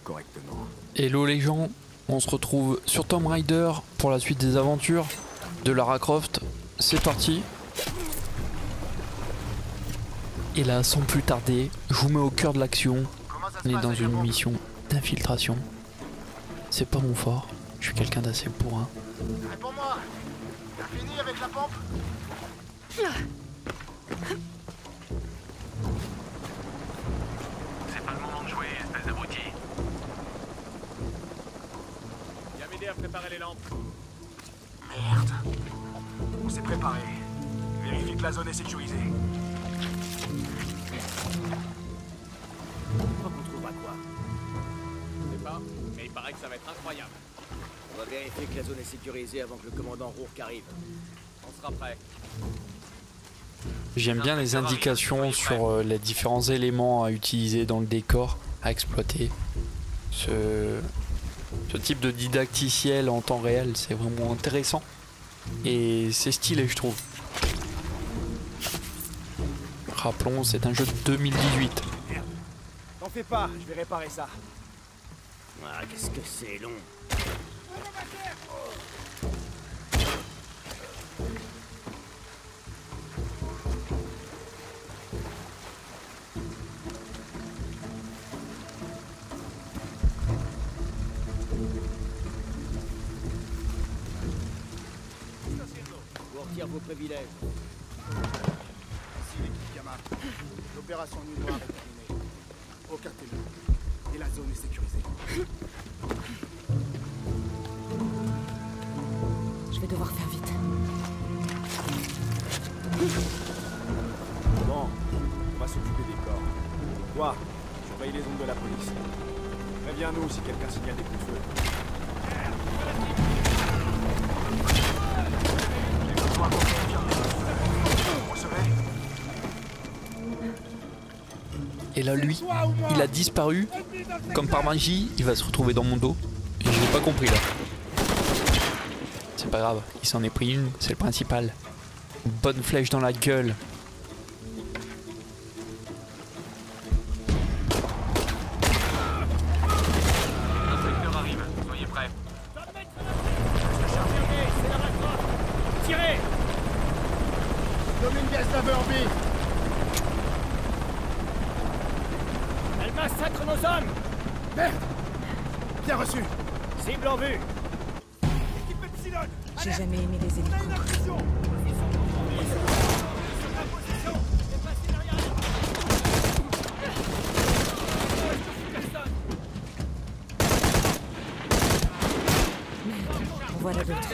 correctement. Hello les gens, on se retrouve sur Tomb Raider pour la suite des aventures de Lara Croft. C'est parti. Et là, sans plus tarder, je vous mets au cœur de l'action. On est dans une mission d'infiltration. C'est pas mon fort, je suis quelqu'un d'assez bourrin. Réponds-moi. T'as fini avec la pompe? C'est pas le moment de jouer, espèce d'abruti. Viens m'aider à préparer les lampes. Merde. On s'est préparé. Vérifie que la zone est sécurisée. On trouvera quoi? Je sais pas, mais il paraît que ça va être incroyable. On va vérifier que la zone est sécurisée avant que le commandant Rourke arrive. On sera prêt. J'aime bien les indications sur les différents éléments à utiliser dans le décor, à exploiter. Ce type de didacticiel en temps réel, c'est vraiment intéressant. Et c'est stylé, je trouve. Rappelons, c'est un jeu de 2018. T'en fais pas, je vais réparer ça. Ah, qu'est-ce que c'est long. Vous retire vos privilèges. Ici l'équipe Gamma. L'opération Nuit Noire est terminée. Aucun témoin. Et la zone est sécurisée. Je vais devoir faire vite. Bon, on va s'occuper des corps. Toi, surveille les ondes de la police. Préviens-nous si quelqu'un signale des coups de feu. Et là, lui, il a disparu. Comme par magie, il va se retrouver dans mon dos. Et je l'ai pas compris là. C'est pas grave, il s'en est pris une, c'est le principal. Une bonne flèche dans la gueule. L'inspecteur arrive, soyez prêts. Tirez! Dominguez l'avait en vie. Elle massacre nos hommes! Merde. Bien reçu. Cible en vue! J'ai jamais aimé les hélicos. Merde, on voit la d'autres.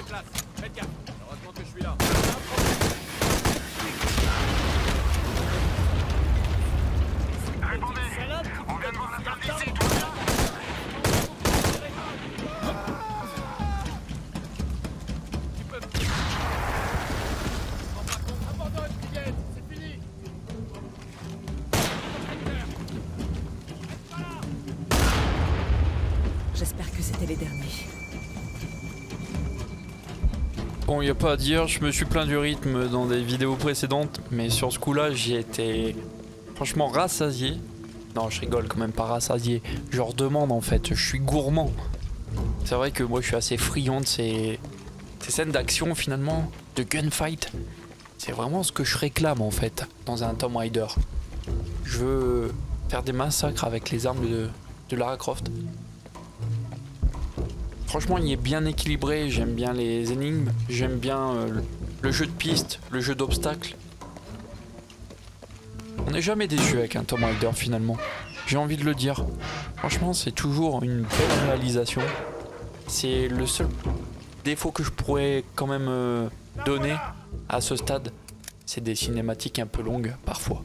Faites gaffe, heureusement que je suis là. Répondez. On vient de voir la zone d'ici, tout va bien? Abandonne, Miguel. C'est fini. J'espère que c'était les derniers. Bon, y a pas à dire, je me suis plaint du rythme dans des vidéos précédentes, mais sur ce coup-là, j'ai été franchement rassasié. Non, je rigole, quand même pas rassasié. Je redemande en fait, je suis gourmand. C'est vrai que moi je suis assez friand de ces scènes d'action finalement, de gunfight. C'est vraiment ce que je réclame en fait dans un Tomb Raider. Je veux faire des massacres avec les armes de Lara Croft. Franchement, il est bien équilibré, j'aime bien les énigmes, j'aime bien le jeu de piste, le jeu d'obstacles. On n'est jamais déçu avec un Tomb Raider finalement, j'ai envie de le dire. Franchement, c'est toujours une belle réalisation. C'est le seul défaut que je pourrais quand même donner à ce stade. C'est des cinématiques un peu longues parfois.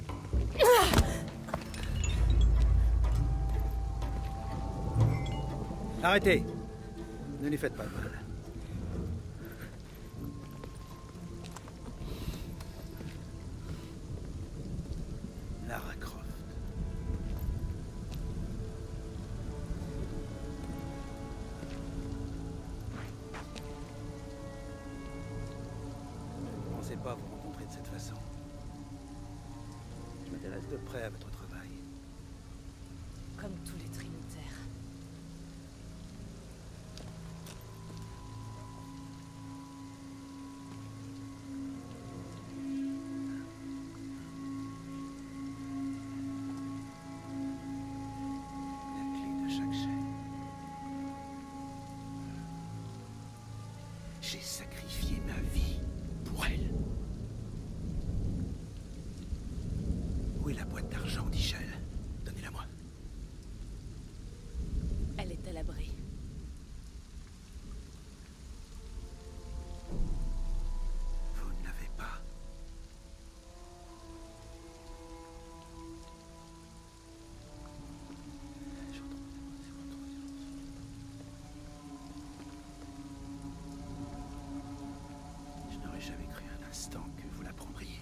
Arrêtez! Ne lui faites pas de mal. Lara Croft. Je ne pensais pas vous rencontrer de cette façon. Je m'intéresse de près à votre travail. Comme tous les trinitaires. Elle est à l'abri. Vous ne l'avez pas. Je n'aurais jamais cru un instant que vous la prendriez.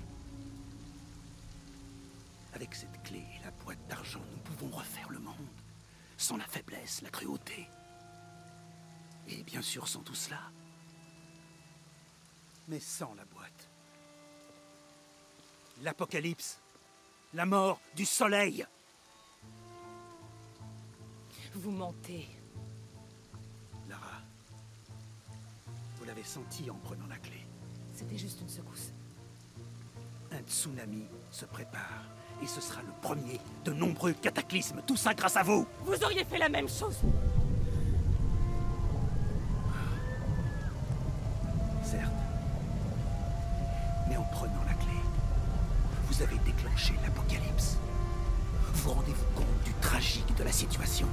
Avec cette clé et la boîte d'argent, nous pouvons refaire le monde. Sans la faiblesse, la cruauté. Et bien sûr, sans tout cela. Mais sans la boîte. L'apocalypse. La mort du soleil. Vous mentez. Lara, vous l'avez senti en prenant la clé. C'était juste une secousse. Un tsunami se prépare. Et ce sera le premier de nombreux cataclysmes. Tout ça grâce à vous. Vous auriez fait la même chose. Certes. Mais en prenant la clé, vous avez déclenché l'apocalypse. Vous rendez-vous compte du tragique de la situation?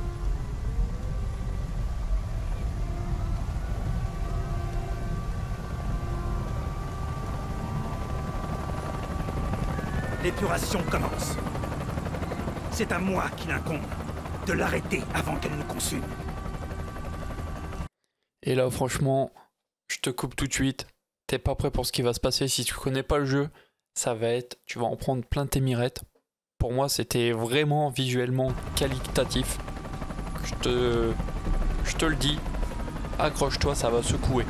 L'épuration commence. C'est à moi qu'il incombe de l'arrêter avant qu'elle nous consume. Et là, franchement, je te coupe tout de suite. T'es pas prêt pour ce qui va se passer. Si tu connais pas le jeu, ça va être... Tu vas en prendre plein tes mirettes. Pour moi, c'était vraiment visuellement qualitatif. Je te le dis. Accroche-toi, ça va secouer.